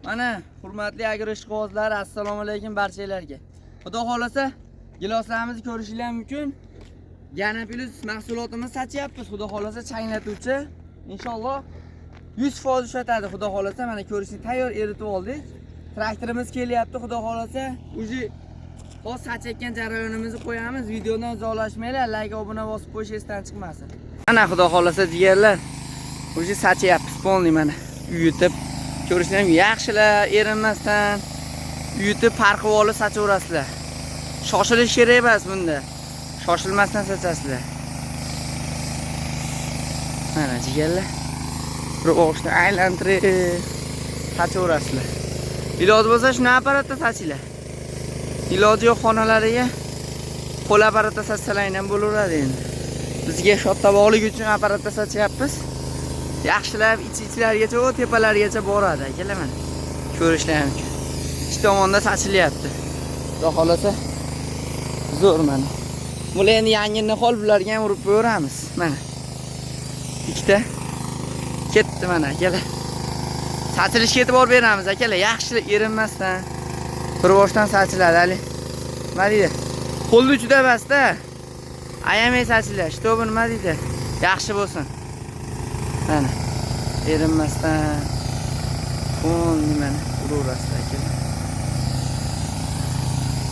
Mana hurmatli agro ishqibozlar, assalomu alaykum barchalarga. Xudo xolasa giloslarimizni ko'rishingiz mumkin. Yana plus mahsulotimiz sachyapmiz. Xudo xolasa changlatuvchi. Inshaalloh 100% ishlatadi. Xudo xolasa mana ko'rishni tayyor eritib oldik. Traktorimiz kelyapti. Xudo xolasa uji hozir sachayotgan jarayonimizni qo'yamiz. Videodan uzoqlashmanglar, like, obuna bosib qo'yish esdan chiqmasin. Mana xudo xolasa jigarlar, uji sachyapmiz polni mana. Uyutib ko'rishlar yaxshilar, erinmasdan uyutib parqib olib sachaverasizlar. Shoshilish kerak emas bunda. Shoshilmasdan sachasizlar. Mana jigarlar. Bir o'qishni aylantirib sachaverasizlar. Iloji bo'lsa shuni apparatda sachinglar. Iloji yo'q xonalariga qo'l apparatda sachsalar ham bo'laveradi endi. Bizga shotda bog'lik uchun apparatda sachyapmiz. Yaxshilab ich-ichlarigacha, o tepalarigacha boradi, akalar mana. Ko'rishlar mumkin. Ikki tomonda sachilyapti. Xudo xolasa zo'r mana. Bular endi yangi nihol bularga ham urib qo'yamiz. Mana. Ikkita ketdi mana, akalar. Sachilishga e'tibor beramiz, akalar. Yaxshi erinmasdan bir boshdan sachiladi, ali. Nima deydi? Qo'lni uchida emas-da. Ayamay sachiladi. Shtobi nima deydi? Yaxshi bo'lsin. Mana erinmasdan mana uraverasizlar akalar.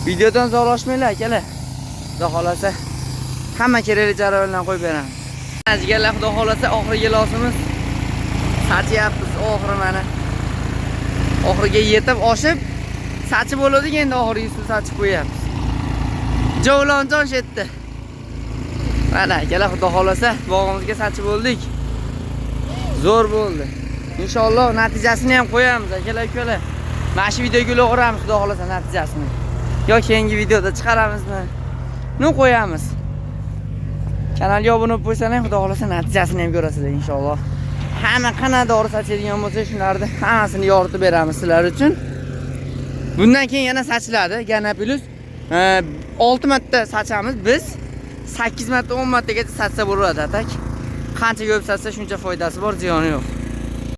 Videodan uzoqlashmanglar akalar. Xudo xolasa hamma kerakli jarayonlarni qo'yib beramiz. Jigarlar, xudo xolasa oxirgi gilosimiz sachyapmiz. Oxiri mana. Oxiriga yetib oshib sachib bo'ladi, endi oxirgisini sachib qo'yamiz. Jovlonjon shetdi. Mana akalar, xudo xolasa bog'imizga sachib bo'ldik. Zo'r bo'ldi. Inshaalloh natijasini ham qo'yamiz, akalar-ukalar. Mana shu videoga uloqiramiz, xudo xolasa natijasini. Yo keyingi videoda chiqaramizmi? Ni qo'yamiz. Kanalga obuna bo'lib qo'ysangiz, xudo xolasa natijasini ham ko'rasizlar inshaalloh. Hamma qanday dori sachadigan bo'lsa, shularni hammasini yoritib beramiz sizlar uchun. Bundan keyin yana sachiladi, yana plus 6 marta sachamiz biz. 8 marta, 10 martagacha sachsa bo'laveradi, atak. Qancha ko'p satsa shuncha foydasi bor, ziyoni yo'q.